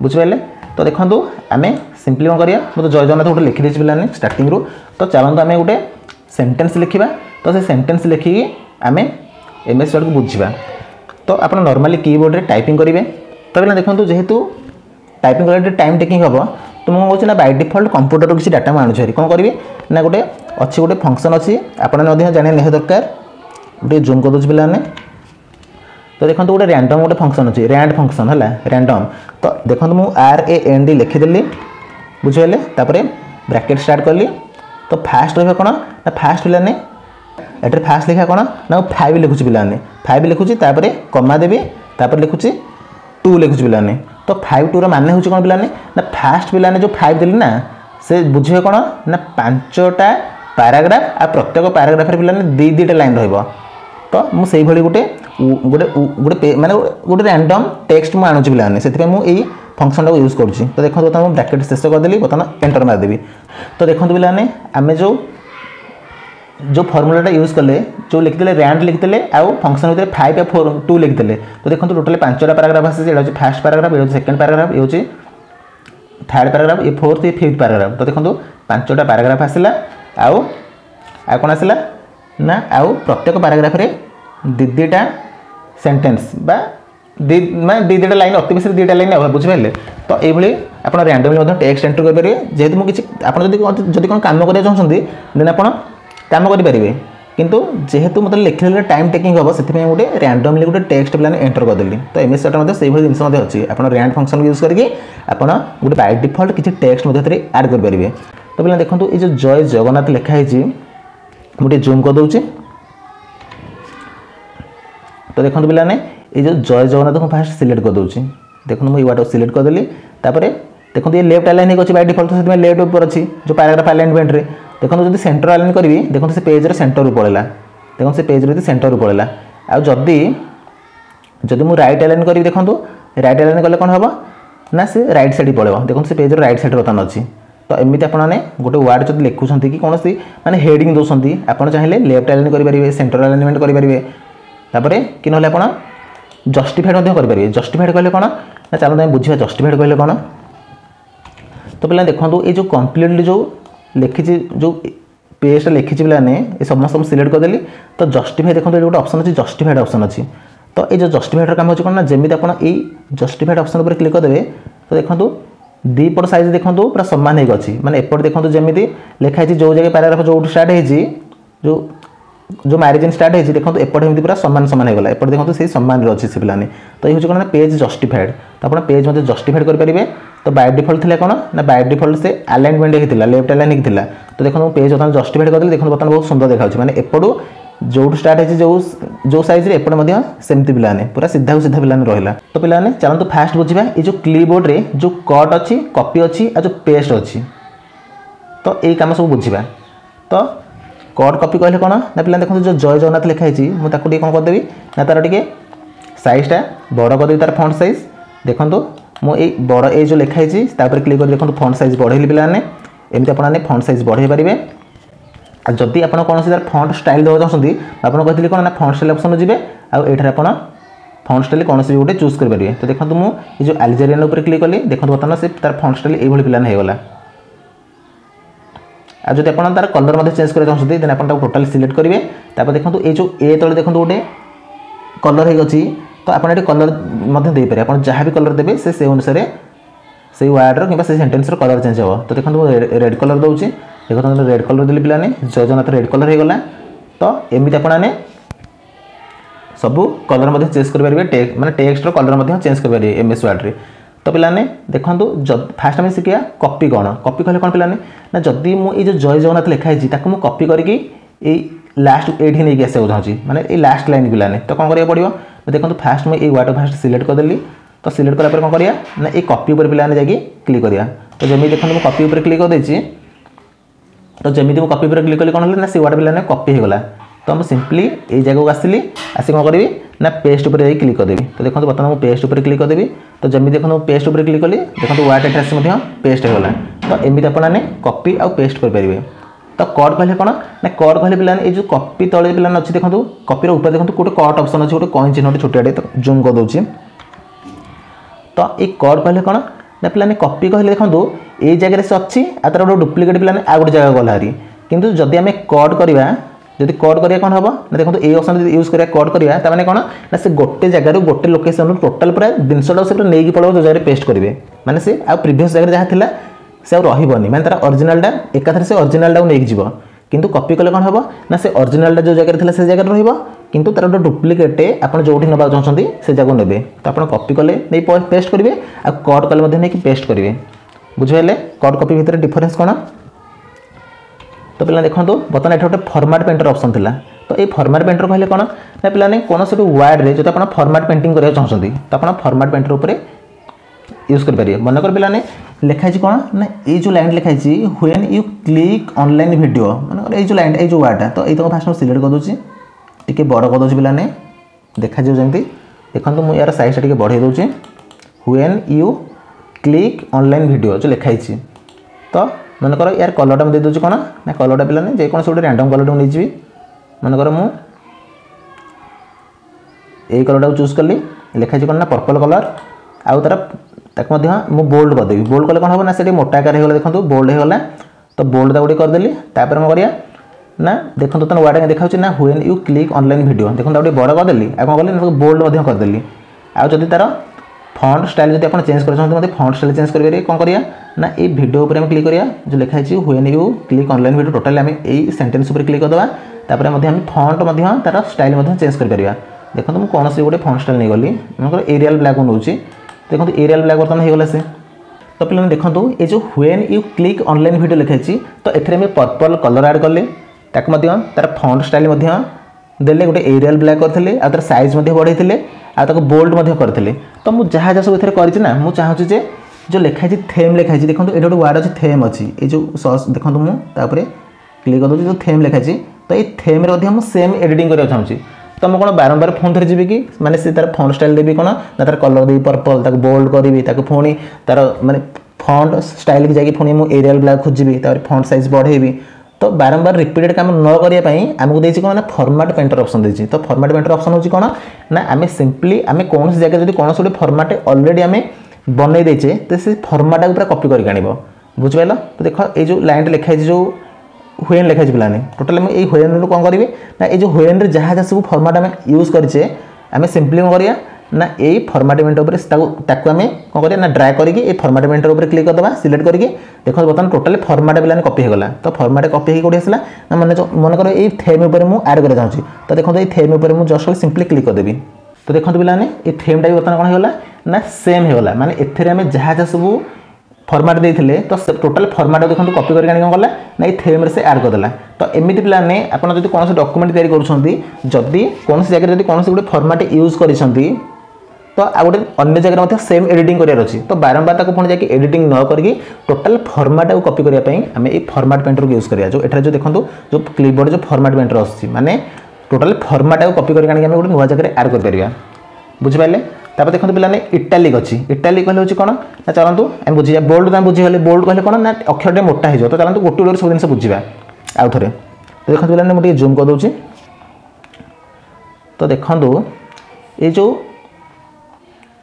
बुझिपारे। तो देखो आम सिंपली कौन करिया मुझे जय जगन्नाथ गोटे लिखी देती पे स्टार्टिंग रू। तो चलते आम गोटे सेंटेंस लिखा। तो से सेंटेंस लिखिकी आम MS वर्ड को बुझा। तो आप नॉर्मली कीबोर्ड रे टाइपिंग करेंगे। तो पे देखो जेहेतु टाइपिंग कर टाइम टेकिंग हम तो मुझे कहूँ ना बाय डिफॉल्ट कंप्यूटर किसी डाटा मुझे आणुची कौन करी ना गोटे अच्छी गोटे फंक्शन अच्छी आपने जाने निहाती दरकार गोटे जूम कर दूसरी पे। तो देखो गोटे रैंडम गोटे फंक्शन अच्छी रैंड फंक्शन है रैंडम। तो देखो मुझे RAND लिखिदेली बुझे। तापर ब्रैकेट स्टार्ट कली। तो फास्ट रहा कौन ना फास्ट पे एटे फास्ट लिखा कौन ना 5 लिखुची पे 5 लिखुची तापर कमा देवी तापर लिखुची 2 लिखुची पे। तो 5 2 मान हूँ कौन पे ना फास्ट पे जो 5 देली ना से बुझे कौन ना 5टा पैराग्राफ आ प्रत्येक पैराग्राफ पे 2 लाइन रहा। तो मुझे गोटे गोटे गोटे माने गोटे रैंडम टेक्स्ट मुझे आणुची पे से मुझे फंक्शन टाक यूज करुँची। तो देखो बर्तमान ब्रैकेट शेष करदेली बर्तमान एंटर मारदेवी। तो देखो पे आम जो फर्मूलाटा यूज कले जो लिखिदे रैंड लिखिदे आउ फंक्शन भर 5 या 4 2 लिखिदे। तो देखो टोटाल 5टा पैराग्राफ आसी ये फास्ट पैराग्राफ ये सेकेंड पैराग्राफ ये थर्ड पैराग्राफ ये फोर्थ ये फिफ्थ पैराग्राफ। तो देखो 5टा पैराग्राफ आसला आउ कौन आसला ना आउ प्रत्येक पैराग्राफ रे 2टा सेंटेंस बा मैं 2टा लाइन अति बेसी 2टा लाइन बुझिपारे। तो ये आप रैंडमली टेक्स्ट एंटर करेंगे जेहेतु मुझे आप कौन काम करा चाहते देन आप काम करेंगे। किंतु जेहेतु मतलब लिखले टाइम टेकिंग हम से गोटे रैंडमली गोटे टेक्स्ट पे एंटर करदेली। तो MS वर्ड से जिनस अच्छी आप रैंड फंक्शन यूज करके आप गोटे बाय डिफॉल्ट किसी टेक्स्ट ऐड करेंगे। तो पे देखो ये जो जय जगन्नाथ लिखाई मुझे जूम कर दूची। तो देखो पे ये जो जय जगन्नाथ को फास्ट सिलेक्ट कर दूची। देखो मुझे वाट सिलेक्ट करदेली। देखो ये लेफ्ट अलाइन होगी बाय डिफॉल्ट से लेफ्ट ऊपर अच्छी जो पैराग्राफ अलाइनमेंट रे। देखो जब सेंटर अलाइन करी देखो से पेज सेंटर रू पड़ेगा देखो से पेज सेंटर रू पड़ेगा आदि जदि मुझे रईट अलाइन करी देखो रईट अलाइन कले कौन हम ना से रईट साइड पड़ो देखो से पेज रईट साइड बर्तमान अच्छी तो एमती आपने गोटे वार्ड जब लिखुं कि कौन सी मैंने हेडिंग दौरान आपड़ चाहिए लेफ्ट अलाइन करेंगे सेंटर अलाइनमेंट करेंगे कि ना आप जस्टिफाइड करेंगे जस्टिफाइड कहले कौन ना चलो बुझा जस्टिफाइड कहले कौन तो पे देखो ये जो कम्प्लीटली जो लिखी जो पेजटा लिखी पे समस्त सिलेक्ट करदेली तो जस्टिफाई देखो ये गोटे ऑप्शन अच्छी जस्टिफाइड ऑप्शन अच्छी तो ये जो जस्टिफाइड काम होती कौन ना जमी आप जस्टिफाइड ऑप्शन पर क्लिक करदे तो देखो दीपट साइज देखो पूरा सामान हो अच्छी मैंने एपट देखो जमी लिखाई जो जगह पैराग्राफ जो स्टार्ट हो जो मैरिजिन स्टार्ट हो देखो एपट एमती पूरा सामान सामान होगा एपट देखो से सामान अच्छी से पाने तो ये हूँ कौन पेज जस्टिफाइड तो आप पेज मतलब जस्टिफाइड करेंगे तो बाय डिफॉल्ट थी कौन ना बाय डिफॉल्ट से अलाइनमेंट होता लेफ्ट अलाइन होता तो देखो पेज बर्तमान जस्टिफाइड करदेली देखो बर्तमान बहुत सुंदर देखा मैंने एपटू जो स्टार्ट हो जो साइज एपटे सेमती पाने पूरा सीधा को सीधा पाने रहा तो पाने चलते फास्ट बुझा ये जो क्लीबोर्ड रे जो कट अच्छी कॉपी अच्छी और जो पेस्ट अच्छी तो यही कम सब बुझा तो कट कॉपी कहले कौन ना पे देखो जो जय जगन्नाथ लिखाई मुझे कौन करदेवी ना तार टे सैजटा बड़ करदेवी तार फंट सैज देखो मुझे बड़ ये जो लिखाई क्लिक कर देखो फंट सैज बढ़ेली पाने एमती आपने फंट सैज बढ़े पारे जदि आप कौन सी फंट स्टाइल देवा चाहते आपको कहते कौन ना फंट स्टाइल ऑप्शन जी आठ फंट स्टाइल कौन सी गोटे चूज करेंगे तो देखो मुझे जो अल्जेरियन उपर क्लिक कली देखो बर्तमान से तार फंट स्टाइल ये प्लान होगा आ जब आप तार कलर चेंज करना चाहते देन आप टोटाल सिलेक्ट करेंगे तापर देखो ये जो ए तले देखो गोटे कलर हो तो आप कलर देपारे आप जहाँ भी कलर देते से अनुसार से वार्डर कि सेन्टेन्स कलर चेंज हो तो देखो रेड कलर दूसरी देखो रेड कलर देली पाने जय जगन्नाथ रेड कलर होगा तो एमती आपने सबू कलर चेंज करेंगे माने टेक्स्ट कलर चेंज करेंगे एमएस वर्ड रे तो पाने देखो फास्ट आम शिखा कॉपी कौन कॉपी कहले कौन पाने ना जदि मुझे जो जय जगन्नाथ लिखाई मुझे कॉपी करके लास्ट ये नहीं आसा चाहिए माने ये लास्ट लाइन पाने तो कौन करा पड़ो देखो फास्ट मुझे वार्ड फास्ट सिलेक्ट करदेली तो सिलेक्ट करापर कौन करा ना ये कॉपी पर पाने जाकि क्लिक करा तो जमी देखो मुझे कॉपी पर क्लिक कर तो जमी मुझे कॉपी पर क्लिक कली कौन ना से वार्ड पाने कॉपी होगा तो मुझे सिंपली ये जगह को आसली आसी कौन करी ना पेस्ट उपर क्लिक करदेवी तो देखो बर्तमान मुझे पेस्ट उपर क्लिक करदेवी तो जमी देखो पेस्ट उपर क्लिक कली देखो वार्ड एड्रेस पेस्ट होगा तो एमती आपने कॉपी आउ पेस्ट करेंगे तो कट कहले कौन ना कट कहले पाने ये जो कॉपी तले पाने अच्छी देखो कॉपी ऊपर देखो गोटे कट ऑप्शन अच्छे गोटे कॉइन चिन्ह छोटे तो जूम कर दूसरी तो ये कट कहले कौन ना पे कॉपी कहले देखो ये जगह से अच्छी आ तार गोटे डुप्लिकेट पे आ गोटे जगह गला हारी किंतु जदि आम कट करवा जब कट करा कौन हम ना देखो ये ऑप्शन यूज करा कट करा तमाने कौन ना से गोटे जगह गोटे लोकेशन टोटाल पूरा जिनटा से नहीं पड़ो जो जगह पेस्ट करेंगे माने से आ प्रीवियस जगह जहाँ था से रही माने तार ओरिजिनलटा एकाथरे से ओरिजिनलटा नहीं जीव किंतु कॉपी कले कौन हम ना से ओरिजिनलटा जो जगह था से जगह रही किंतु तार गोटे डुप्लिकेट आप जो नवा चाहते से जगह ने तो आप कॉपी कले नहीं पेस्ट करेंगे आ कट कले नहीं पेस्ट करेंगे बुझे कट कॉपी भितर डिफरेन्स कौन तो पे देखो बर्तमान ये गोटे फॉर्मेट पेंटर ऑप्शन था तो ये फॉर्मेट पेंटर कहले कौन ना पे कौन से वार्ड रे जो आप फॉर्मेट पेंटिंग करना चाहते तो आप फॉर्मेट पेंटर उपर यूज करेंगे मनकर पे लिखाई कौन ना ये जो लाइन लिखाई when you click online video मन ये जो लाइन ये जो वार्डटा तो ये फास्ट सिलेक्ट कर दूसरी टी बड़ कर दूसरी पे देखा जमी देखो मुझे यार साइज टी बढ़े दूसरी when you click online video जो लिखाई तो मनकर यार कलरटा मुझे दे दूँ कौन ना कलरटा पे जेको गोटे रैंडम कलर नहीं जी मनकर मु यही कलरटा चूज कली लिखाई कौन ना पर्पल कलर आउ तार मु बोल्ड करदेवी बोल्ड कले कौन हम ना से मोटा आकार होगा देखो बोल्ड होगा तो बोल्ड गोटे करदेली तापर मैं करा ना देखो तुम वार्ड देखा ना when you click online video देखो गोटे बड़ करदेली आ कौन कली बोल्ड करदेली आउ जदि तार फॉन्ट स्टाइल जो आप चेंज करते मतलब फॉन्ट स्टाइल चेंज करेंगे कौन करिया ना ये वीडियो ऊपर क्लिक करिया जो लिखाई when you click online video totally आम यही सेंटेंस ऊपर क्लिक करदे तापर आम फॉन्ट तार स्टाइल चेंज कर देखो मुझे कौन से गोटे फॉन्ट स्टाइल नहीं गली मैं एरियल ब्लैक नौ देखो एरियल ब्लैक बर्तमान होगा से तो पे देखो ये जो when you click online video लिखाई तो ये पर्पल कलर ऐड कले तार फॉन्ट स्टाइल देले गोटे एरियल ब्लैक करते तार साइज बढ़ाई आगे बोल्ड करते तो मुझे जहाँ जहाँ सब करना मुझे चाहूँगी जो लिखाई थेम लिखाई देखो ये गोटे वार्ड अच्छी थेम अच्छी ये जो सस देखो मुझे क्लिक कर दूँ जो थेम लिखाई तो ये थेम मुझे सेम एडिटिंग करने चाहिए तो मुझे कौन बारंबार फोन थी जी कि माने से तार फॉन्ट स्टाइल देवी कौन ना तार कलर देवी पर्पल ताको बोल्ड करी पुणी तार माने फॉन्ट स्टाइल की जाकि पुणी मुझे एरियल ब्लैक खोजी फॉन्ट साइज बढ़ेबी तो बारंबार रिपीटेड काम न करने आमको देती कौन ना फॉर्मेट पेंटर ऑप्शन देती तो फॉर्मेट पेंटर ऑप्शन होची कौन ना आम सिंपली आम कौन जगह जब कौन गोटे फॉर्मेट ऑलरेडी आम बनई देचे तो से फॉर्मेट को पूरा कॉपी करके आनिब बुझिपाल तो देख ये जो लाइन लिखाई जो हुएन लिखाई पिलाने टोटाल ये हुएन कौन करेंगे ना ये जो हुएन जहाँ जहाँ सब फॉर्मेट आम यूज करे आम सिंपली कौन करिया ना यही फॉर्मेटमेंट उपर आम कौन करिया ना ड्रैग करके फॉर्मेटमेंट उपर क्लिक करदे सिलेक्ट करके देखो बर्तमान टोटाल फॉर्मेट पिलाने कॉपी होगा तो फॉर्मेट कॉपी होगी कौटी आसला ना मन कर ये थेम उपर मुझे ऐड करना चाहिए तो देखो ये थेम उपर मुझे जस्ट सिंपली क्लिक करदेवी तो देखो पिलाने ये थेमटा भी बर्तमान कौन होगा ना सेम होगा माने एथिरे आम जहाँ जहाँ सब फॉर्मेट देते तो टोटाल फॉर्मेट देखो कॉपी करके कौन कला ना ये थेम से ऐड करदेला तो एमती पिलाने आपड़ जो कौन डॉक्यूमेंट तैयारी करुँगी कौन जगह जब कौन गोटे फॉर्मेट यूज कर तो आ गोटे अन्य जगह सेम एडिटिंग करार अच्छी तो बारंबार पुणी जाकि एडिटिंग न करके टोटाल फॉर्मेट को कॉपी करने आम ये फॉर्मेट पेंटर को यूज करिया जो एठार जो देखो जो क्लिपबोर्ड जो फॉर्मेट पेंटर आसी माने टोटाल फॉर्मेट को कॉपी करके आम गोटे नुआ जगह ऐड कर बुझिपारे तापर देखो पिलाने इटालिक अच्छी इटालिक कहले हूँ कौन ना चलतु आम बुझा बोल्ड तो बुझीगले बोल्ड कहले कौन ना अक्षर मोटा हो तो चलते गोटे गोटे सब जिन बुझा आउ थे तो देखो पिलाने मुझे जूम कर दूँ तो देखो ये जो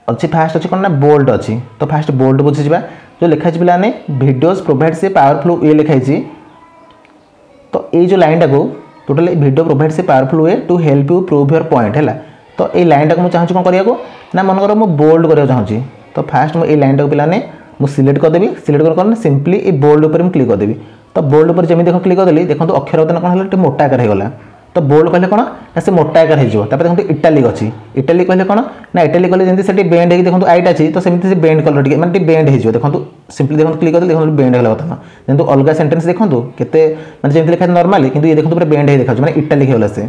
अच्छी फास्ट अच्छी कौन ना बोल्ड अच्छी तो फास्ट बोल्ड बुझीजा जो लिखाई पिलाने वीडियोस प्रोवाइड से पावरफुल वे लिखाई तो ये जो लाइन टाक टोटाल वीडियो प्रोवाइड से powerful way to help you prove your point है तो ये लाइन टाक मुझे चाहूँ कौन करने ना मनकर मुझे बोल्ड करने चाहिए तो फास्ट मुझे लाइन टाक पिलाने मुझे सिलेक्ट करदेवी सिलेक्ट कर सिंपली ये बोल्ड उपर क्लिक करदेवी तो बोल्ड उपर जमी देख क्लिक करदेली देखो अक्षर बर्तमान कौन है मोटा आकार होगा तो बोल्ड कहले कौन ना से मोटा आकार हो देखो इटालिक अच्छी इटालिक कहले कौन ना इटालिक कहले जमी से बेंड हो देखो आईट अच्छी तो सेमती से बेंड कलर टी मैंने बेंड हो देखो सिंपली देखो क्लिक कर देखो बेंड होगा बर्तमान जमी अलग सेंटेंस देखो केते मैंने जमी लिखा नॉर्मली किंतु ये देखो पूरा बेंड हो देखा मैंने इटालिक होगा से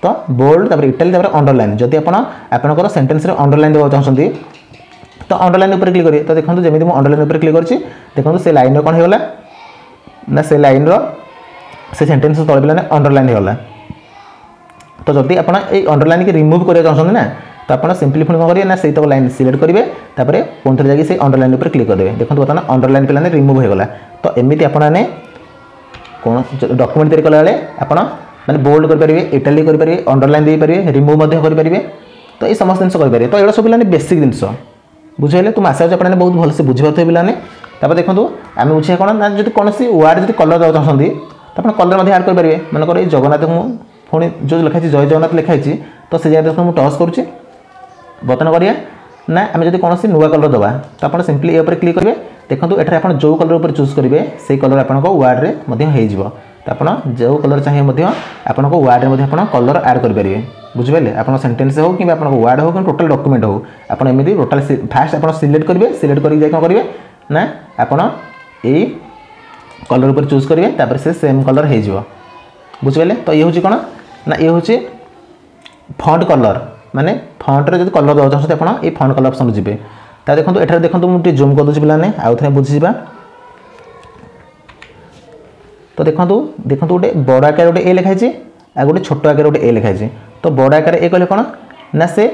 तो बोल्ड इटालिक अंडरलाइन जदि आपंकर सेंटेंस अंडरलाइन देवा चाहते तो अंडरलाइन उपर क्लिक करिए तो देखो जमी मुझे अंडरलाइन उपर क्लिक कर देखो से लाइन कौन होगा ना से लाइन से सेंटेंस तले पिलाने अंडरलाइन होगा तो जदि आप अंडरलाइन की रिमूव करना चाहते ना तो आप सिंपली पुणी कौन करेंगे ना से लाइन सिलेक्ट करेंगे तापर पुणी थे जाकि अंडरलाइन उपर क्लिक करदे देखो बर्तमान अंडरलाइन पिलाने रिमूव होगा तो एमती आपने कौन डॉक्यूमेंट तैयारी कला आप मैंने बोल्ड करेंगे इटालिक करेंगे अंडरलाइन दे पारे रिमूव करेंगे तो ये समस्त जिन करेंगे तो ये सब पिलाने बेसिक जिन बुझे तुम आशा आप बहुत भलसे बुझीपारे पिलाने तापर देखो आम बुझे कौन ना जो कौन वार्ड जो कलर देवा चाहते तो आप कलर आड करेंगे मनकर ये जगन्नाथ पुणी जो लिखाई जय जगन्नाथ लिखाई तो से जगह मुझे टच करुच्ची बर्तन करिया ना आम जो कौन नुआ कलर दवा तो आप सिंपली ये क्लिक करेंगे देखो एठार आप जो कलर चूज करेंगे से कलर आप वार्ड में हो तो आप जो कलर चाहिए आपन वार्ड में कलर ऐड करेंगे बुझिपारे आप सेंटेंस हो कि वार्ड हो कि टोटाल डॉक्यूमेंट हो आप एमती टोटाल फास्ट आप सिलेक्ट करेंगे सिलेक्ट करके कौन करेंगे ना आपड़ यही कलर उपर चूज करेंगे तापर से सेम कलर हो बुझिपारे तो ये हूँ कौन ना ये हूँ फॉन्ट कलर माने फॉन्ट रे जो कलर देवा चाहते आप ये फॉन्ट कलर ऑप्शन जी तो देखो एठार देखो मुझे जूम कर दूसरी पिलाने आउ थे बुझीजा तो देखो देखो गोटे बड़ आकार गोटे ए लिखाई आ गोटे छोट आकार गोटे ए लिखाई तो बड़ आकार ए कहले कौन ना से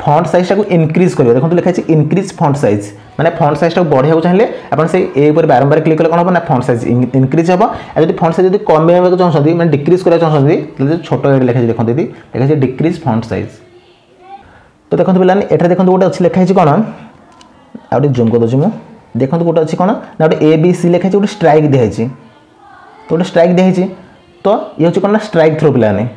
फॉन्ट साइज टाक इनक्रीज करेंगे देखो लिखाई इनक्रीज फॉन्ट साइज माने फॉन्ट साइज टाक बढ़ाया चाहिए आप से ए पर बारंबार क्लिक कले कौन हम ना फॉन्ट साइज इनक्रीज हम और फॉन्ट साइज जो कमेवाक चाहते मैंने डिक्रीज करना चाहते तो छोट ए लिखाई देखो दीदी लिखाई डिक्रीज फॉन्ट साइज तो देखो पिलाने एटा देखो गोटे अच्छी लिखाई कौन आ जूम कर दूसरी मुझे देखो गोटे अच्छी कौन ना गोटे ए बी सी लिखाई गोटे स्ट्राइक दिखाई तो गोटे स्ट्राइक दिखाई तो ये हूँ कौन ना स्ट्राइक थ्रो पिलाने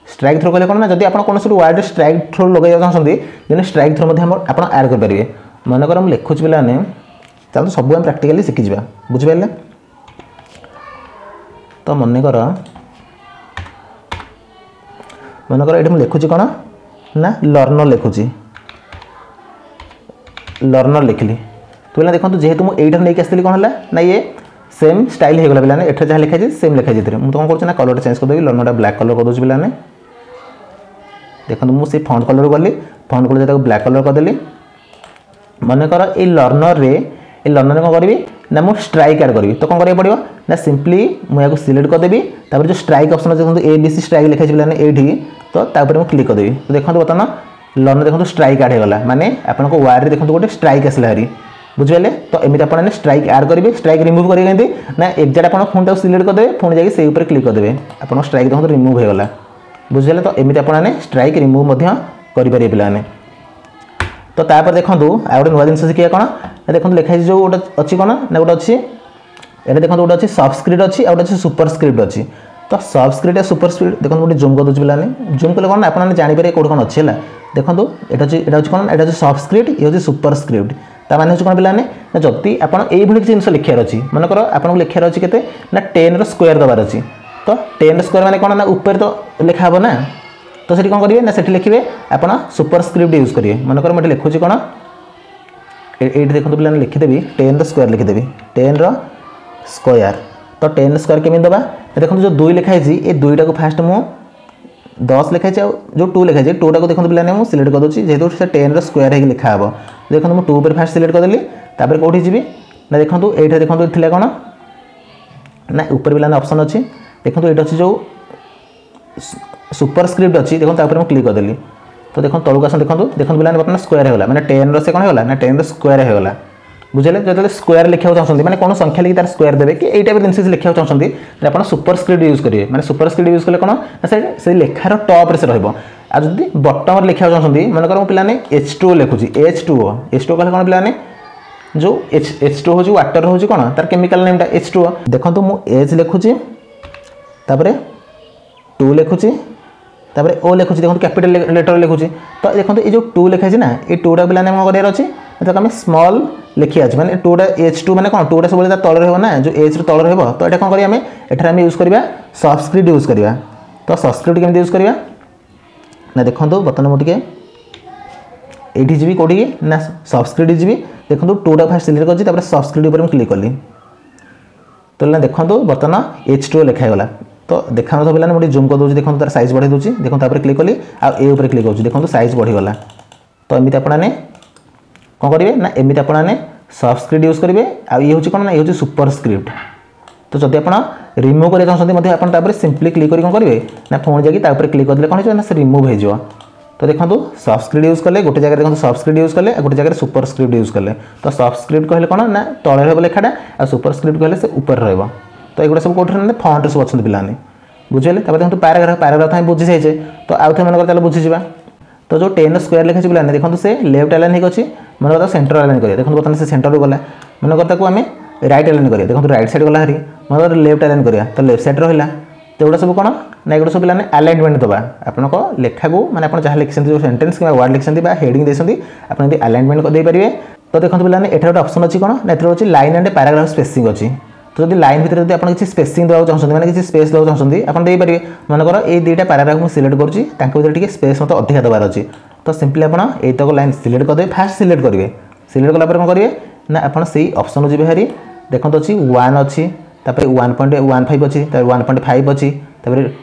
स्ट्राइक थ्रो कहले कौन ना जब आप कौन वार्ड स्ट्राइक थ्रो लगे चाहते दिन स्ट्राइक थ्रो आप ऐड करेंगे मनकर मुझे लिखुच पिलाने चलो सब आम प्राक्टिकली शिखिजा बुझिपारे तो मनकर ये मुझे लिखुची कौन ना लर्नर लिखुची लर्नर लिखिली तो पिला देखो जेहेतु मुझे यही नहीं आसती कौन है ना ये सेम स्टाइल हो गला पिलाने एठे जहाँ लिखाई सेम लिखाई मुझे कौन करूँ ना कलर चेंज करदेवी लर्नर ब्लैक कलर कर दूसरी पिलाने देखो मुझे फॉन्ट कलर गली फॉन्ट कलर ब्लैक कलर करदेली मनकर ये लर्नर रे कौन करी ना मुझे स्ट्राइक ऐड करी तो कौन करा पड़ो ना सिंपली मुझे सिलेक्ट करदेवी जो स्ट्राइक ऑप्शन अच्छे देखो ABC स्ट्राइक लिखाई पे ये तो तापर मुझे क्लिक करदेवी तो देखो बर्तमान लर्न देखो स्ट्राइक ऐड होगा माने आपको वायर देखो गोटे स्ट्राइक आसला हारी बुझे तो एमती आपने स्ट्राइक ऐड करेंगे स्ट्राइक रिमूव करेंगे ना एक्जाक्ट आप फोन सिलेक्ट करदे पुणी जाकि से क्लिक करदे आप स्ट्राइक देखो रिमूव होगा बुझे तो एमती आपने स्ट्राइक रिमूव करेंगे पे तो तापर देखो आ गए नुआ जिन शिखा कौन देखो लिखाई जो गोटे अच्छी कौन ना गोटे अच्छी ये देखो गोटे अच्छी सबस्क्रिप्ट अच्छी आ गए सुपरस्क्रिप्ट अच्छी तो सबस्क्रिप्ट सुपरस्क्रिप्ट देखो गोटे जूम कर दूसरी पे जूम कले कौन आपने जानीपर कौट कौन अच्छी है देखो यहाँ कौन यहाँ सबस्क्रिप्ट ये हूँ सुपरस्क्रिप्ट ता माने कौन पे जदि आप जिन लिखार अच्छी मनकर आपको लिखार अच्छी के 10 स्क्वायर दबार अच्छी तो 10 स्क्वायर माने कौन ना ऊपर तो लिखा हे ना तो सेठी कौन करेंगे ना सेठी लिखिए आप सुपरस्क्रिप्ट यूज करेंगे मनकर मुझे लिखुची कौन ये देखो पे लिखिदेवी 10 स्क्वायर लिखिदेवी 10 स्क्वायर तो 10 स्क्वायर केमी दबा देखो जो 2 लिखाई ये 2 टाक फास्ट मु 10 लिखाई जो 2 लिखाई 2 टाक देखो पे मुझे सिलेक्ट कर दूसरी जेहतु से 10 स्क्वायर हो लिखा हे देखो मुझे 2 पर फास्ट सिलेक्ट करदेली तापर कौटी जी ना देखो ये देखो थी कौन ना ऊपर पे ऑप्शन अच्छी देखो ये अच्छी जो सुपरस्क्रिप्ट अच्छी देखो मुझे क्लिक करदेली तो देखो तलू आस देखो देखो पे बर्तमान स्क्वायर होगा मैंने 10 से कौन होगा ना 10 स्क्वायर होगा बुझे जो स्क्वायर लिखा चाहते मैंने कौन संख्या लिखी तार स्क्वायर देवे कि टाइप जिन लिखा चाहते आप सुपरस्क्रिप्ट यूज करेंगे मैंने सुपरस्क्रिप्ट यूज कले कौन से लेखार टॉप से रही जब बटम लिखा चाहते मनकर पे H2O लिखुची H2O कहे कौन पे जो H2O हूँ वाटर हूँ कौन तार केमिकल नेमटा H2O देखो मुझे H लिखुची तापर 2 लिखुची तापर O लिखुची देखो कैपिटल लेटर लिखुची तो देखो ये जो 2 लिखाई ना ये 2 टा पे कौन करार अच्छे तो आम स्मॉल लिखी अच्छे मैंने 2 H2 मैंने कौन 2 टा सब तल रहा ना जो H तल रहा तो ये कौन करें एठार यूज करवा सबस्क्रिप्ट यूज करवा तो सबस्क्रिप्ट केमती यूज करवा ना देखो बर्तमान मुझे ये जी कौटी ना सबस्क्रिप्ट जी देखो 2 टा फास्ट सिलेक्ट कर सबस्क्रिप्ट पर क्लिक कली तो ना देखो बर्तमान H2O लिखाईगला तो देखा पे मुझे जूम कर दूसरी देखो तार साइज बढ़े दूसरी देखो तापर क्लिक कली आपर क्लिक कर देखो साइज बढ़ीगला तो एमती आपने कौन करेंगे ना एमती आपने सबस्क्रिप्ट यूज करेंगे ये हूँ कौन ना ये हूँ सुपरस्क्रिप्ट तो जब आप रिमूव करना चाहते आप सिंपली क्लिक कर करेंगे ना फोन जाकर क्लिक करदे कौन हो रिमूव हो तो देखो सबस्क्रिप्ट यूज कले गोटे जगह देखो सबस्क्रिप्ट यूज कले गोटे जगह सुपरस्क्रिप्ट यूज कले तो सबस्क्रिप्ट कहले कौन ना तले रहा लेखाटा और सुपरस्क्रिप्ट कहले से ऊपर रहा तो ये सब कौन ना फंट सब अच्छे पे बुझे देखो पैराग्राफ बुझी जाइए तो आउ थे मन चलो बुझीजा तो जो 10 स्क्वायर लिखा पे देखो से लेफ्ट अलाइन होगी मन करता सेंटर अलाइन करें देखो बर्तमान से सेंटर गला मन करता आम राइट अलाइन करें देखो राइट साइड गला हरी मन कर लेफ्ट अलाइन करा तो लेफ्ट साइड रहा तो एगुड़ा सब कौन ना एगुड़ा सब पे अलाइनमेंट दबा आपण लेखा को मैंने आप जहाँ लिखते जो सेंटेंस कि वर्ड लिखते हेडिंग देते आप अलाइनमेंट देपारे तो देखो पे एठार गोटे ऑप्शन अच्छी कौन ना अच्छी लाइन एंड पैराग्राफ स्पेसिंग अच्छी तो जब लाइन भितर आप किसी स्पेसिंग देवाक चाहते मैंने किसी स्पेस देवाक चाहते आप देपारे मनकर ये 2टा पैराग्राफ मुझे सिलेक्ट करुँच स्पेस मत अधिक देवार अच्छी तो सिंपली आप तक लाइन सिलेक्ट करदे फास्ट सिलेक्ट करेंगे सिलेक्ट कलापर कौन करेंगे ना आप ऑप्शन जी हारी देखो अच्छी 1 अच्छी 1.15 अच्छी 1.5 अच्छी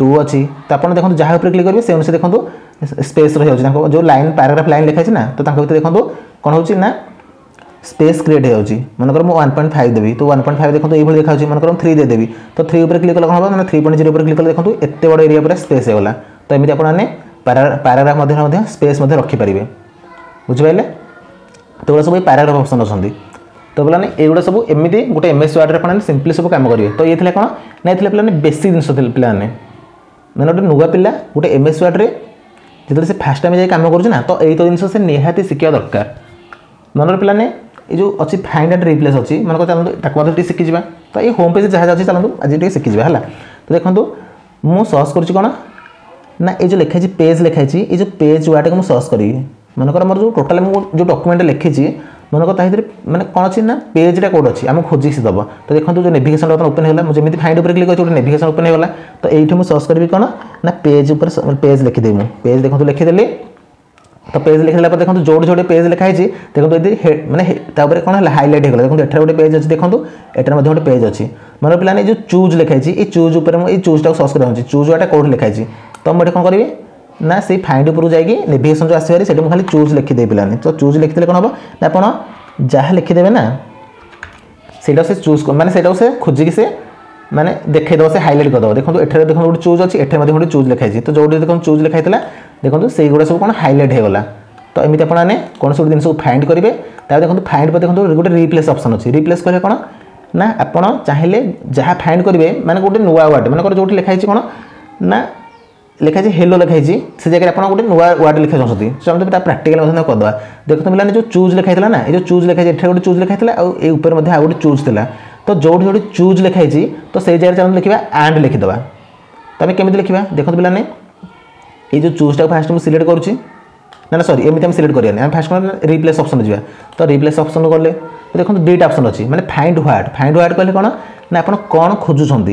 2 अच्छी तो आप देखो जहाँ पर क्लिक करेंगे से अनुसार देखो स्पेस रही जो लाइन पैराग्राफ लाइन लिखाई ना तो भर देखो कौन हो ना स्पेस क्रिएट हो मनकर मुझे 1.5 देवी तो 1.5 देखो ये देखा मनकर 3 देदेवी तो 3 पर क्लिक कला कौन हम 3.0 पर क्लिक कले देखो एत बड़ एरिया पूरा स्पेस होगा तो एमती आपने पैराग्राफ स्पेस रखिपारे बुझिपारे तो सब पैराग्राफ ऑप्शन अच्छी तो पे एगुड़ा सब एमती गोटे MS वर्ड में सिंपली सब कम करेंगे तो ये कौन ना ये पे बेसिक जिन पे मैंने गोटे नुआ पिला गोटे MS वर्ड में जो से फास्ट टाइम कम करुँच तो यही तो जिन से निहाती शिखा दरकार मन पे ये जो अच्छी फाइंड एंड रिप्लेस अच्छी मन को चलते शिखीजा तो ये होम पेज जहाँ अच्छी चलते आज शिखीजा है तो देखो मुझे सर्च करुँच कौन ना ये जो लिखाई पेज लिखाई ये जो पेज वर्ड को सर्च करी मनकर मोर जो टोटाल जो डॉक्यूमेंट लिखी मनकर ताहिर मैंने कौन अच्छी ना पेजटा कौट अच्छी आम खोजी से दब तो देखो जो नेविगेशन बटन ओपन होगा मुझे जमी फाइंड पर क्लिक कर नेविगेशन ओपन होगा तो ये मुझे सर्च करी कौन ना पेज ऊपर पेज लिखिदेवी मुझे पेज देखो लिखिदेली तो पेज लिखला देखो जोड़े जोड़े पेज लिखाई देखो माने कौन है हाइलाइट होगा देखो एठार गोटे पेज अच्छी देखो एटार गोटे पेज अच्छी मन पे जो चूज लिखाई ये चूज ये चूज टाक सर्च कर चूज वाटा कौट लिखाई तो मुझे कौन करी ना से फाइंड उपरू जाकि नेविगेशन जो आसपारी से खाली चूज लिखिदे पे तो चूज लिखिदे कौन हम ना आप जहाँ लिखिदेवे ना सेटा से चूज माने सेटा से खोजिक से माने देखो से हाइलाइट करदे देखो एठे देखो गोटे चूज अच्छी एठे गोटे चूज लिखाई तो जो देखो चूज लिखाई देखो से गुड़ा सब कौन हाइलाइट होगला तो एमती आपने कौन सब जिन फाइंड करेंगे देखो फाइंड पर देखो गोटे रिप्लेस ऑप्शन अच्छी रिप्लेस करेंगे कौन ना आपड़ चाहिए जहाँ फाइंड करेंगे माने गोटे नुआ वर्ड मानक जो लिखाई कौन ना लिखाई हेलो लिखाई से जगह आप गोटे नुआ वर्ड लिखा चाहते चलते प्राक्टिकल करदे देखो पे जो चूज लिखाई ना ये चूज लिखाई एठे गोटे चूज लिखाई आउे गोटे चूज था तो जो जो चूज लिखाई तो से जगह चलते लिखा एंड लिखिदे तो आम केमी लिखा देखो पे ये जो चूजटा फास्ट मुझे सिलेक्ट करुँची ना सॉरी एमती सिलेक्ट करें फास्ट रिप्लेस ऑप्शन जावा तो रिप्लेस ऑप्शन गले देखो दुईटा ऑप्शन अच्छी मैंने फाइंड वर्ड कहले कौन ना आप कौन खोजुंट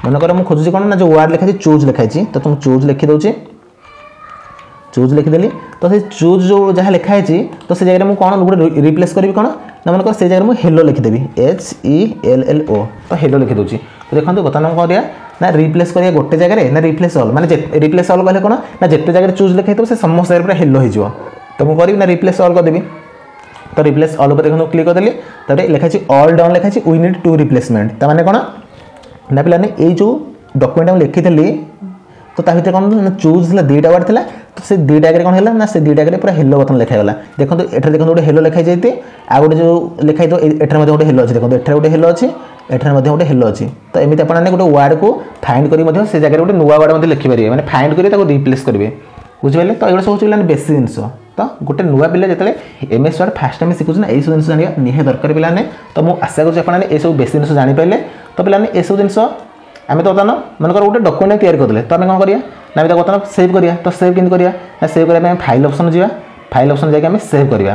मनकर मुझे खोजुची कौन ना जो वर्ड लिखाई चूज लिखाई तो तुम चूज लिखिदे चूज लिखिदेली तो से चूज जो जहाँ लिखाई तो से जगह मुझे कौन गोटे रिप्लेस करी कौन ना मनकर से जगह मुझे हेलो लिखिदेवी HELLO तो हेलो लिखिदे तो देखो बर्तमान कौन करा ना रिप्लेस करिया गोटे जगह ना रिप्लेस ऑल माने रिप्लेस ऑल कहले कौन ना जिते जगह चूज लिखाई तो से समस्त जगह पूरा हेलो हो तो मुझे करी ना रिप्लेस ऑल करदेवी तो रिप्लेस ऑल पर देखो क्लिक करदेली तब लिखाई ऑल डाउन लिखाई वी नीड टू रिप्लेसमेंट तो माने कौन ना पे ये जो डॉक्यूमेंट लिखी तो ता भीतर कौन चूज दुईटा वर्ड था तो से दुईटा कौन है ना से दुईटा पूरा हेलो बर्तन लिखाईगला देखो एठे देखो गोटे हेलो लिखाई जाए आ गोटे जो लिखाई तो एठार गोटे हेलो अच्छी देखो एठार गोटे हेलो अच्छी एठार गोटे हेलो अच्छी तो एमती आपने गोटे वर्ड को फाइंड कर से जगह गोटे नुआ वर्ड लिखिपारे मैंने फाइंड करेंगे रिप्लेस करेंगे बुझे तो ये सब हूँ बेस जिनस तो गोटे नुआ पिला जो MS वर्ड फास्ट टाइम शिखुना यही सब जिन जाना निहाती दरकार पे तो मुझे आशा करें सब बेस जिन जापारे तो पे ये सब जिन आम तो बर्तमान मनकर गोटे डॉक्यूमेंट तैयारी करदे तो आम कौन करिया ना बर्तमान सेव करिया तो सेव केमती करिया ना सेव करने file option Java file option जाके आम सेव करिया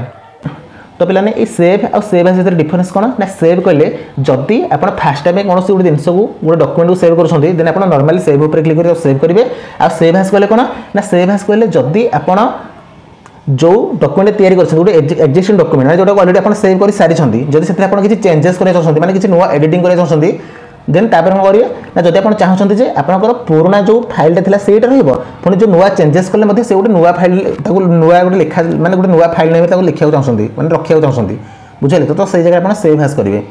तो पे सेव आ सेव एज डिफरेंस कौन ना सेव कहले जदि आप फास्ट टाइम कौन गोटे जिन को गोटे डॉक्यूमेंट को सेव कर देन आप नॉर्मली सेव उपर क्लिक कर सेव करेंगे आ सेव एज कहले कौन ना सेव एज कहले जदि आप जो डॉक्यूमेंट तैयारी कर एक्जिस्टिंग डॉक्यूमेंट जो ऑलरेडी आप सेव कर सारी जब से किसी चेंजेस करना चाहते हैं किसी नुआ एडिटिंग करना चाहते देन तापर कौन करेंगे ना जब आप चाहते जे आपंकर पुराना जो फाइलटा था सेटा रुणी जो नुआ चेंजेस कले से गोटे नुआ फाइल नुआ गोटे लिखा माने गोटे नुआ फाइल नहीं लिखा चाहते मैंने रखा चाहते बुझे तो से जगह आप सेव हास करेंगे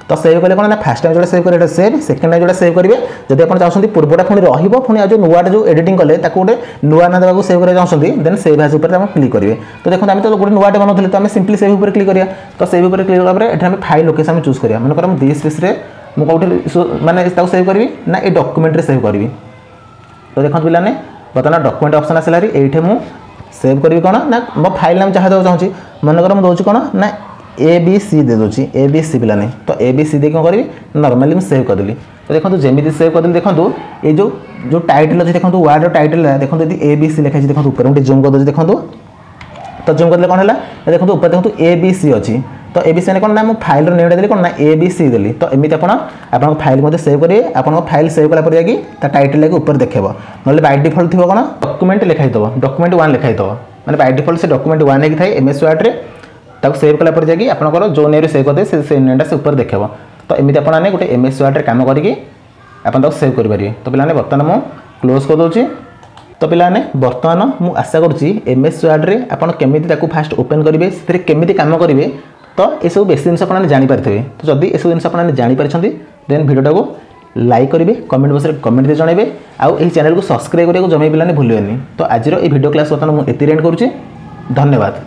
तो सेव कले कौन ना फास्ट टाइम जो सेव करेंगे सेव सेकेंड टाइम जो सेव करेंगे जब आप चाहते पूर्वटा पुणी रुणी जो नुआ जो एडिटिंग कले गोटे नुआ ना देवा सेव करना चाहते देन सेव हास क्लिक करेंगे तो देखो आम तो गोटे नुआटे बनाते तो आम सिंपली सेव उपर क्लिक करिया तो सेव उपर क्लिक कला फाइल लोकेशन चूज करिया मनकर दिस स्पेस मुझे कौटे माने सेव करी ना ये डॉक्यूमेंट सेव करी तो देखो पे बर्तमान डॉक्यूमेंट ऑप्शन आसला ये मुझे सेव करी कौन ना मो फाइल नाम जहाँ देवा चाहिए मनकर मुझे दूसरी कौन ना ABC दे दूसरी ABC पे तो ABC दे कौन करी नॉर्मली मुझे सेव करदेली तो देखो जमी सेव करदेली देखो ये जो टाइटल अच्छे देखो वर्ड टाइटल देखो यदि ABC लिखाई देखो ऊपर गोटे जूम कर देखो तो जूम कर कौन है देखो ऊपर देखो ABC अच्छी तो ABC मैंने कौन ना मुझे फाइल नेमटा देली कौन ना ABC देली तो एमती आप फाइल सेव करेंगे आप फाइल सेव कलापर जाकि टाइटल के ऊपर देखेब ना बाय डिफॉल्ट थी कौन डॉक्यूमेंट लिखाई डॉक्यूमेंट 1 लिखाई मैंने बाय डिफॉल्ट से डॉक्यूमेंट 1 होगी थाए MS वर्ड रे ताको सेव कलापर जाकि आपंकर जो नेम सेव करदे से नेमटा से ऊपर देखेब तो एमती आपने गोटे MS वर्ड रे काम करके आप सेव करेंगे तो पे बर्तमान मुझे क्लोज कर दूसरी तो पे बर्तमान मुझे आशा करुँची MS वर्ड रे आप केमिति फास्ट ओपन करेंगे से केमिति काम करेंगे तो ये सब बेस जिन आपने जानीपारे तो जदि ये सब जिन आपने जानीपारे देन भिडियोटा को लाइक करेंगे कमेंट बॉक्स में कमेंट दे जनइबे आउ यह चैनल को सब्सक्राइब करने को जमे पे भूलें तो आज ये वीडियो क्लास बर्तमान मुझे एंड करुँची धन्यवाद।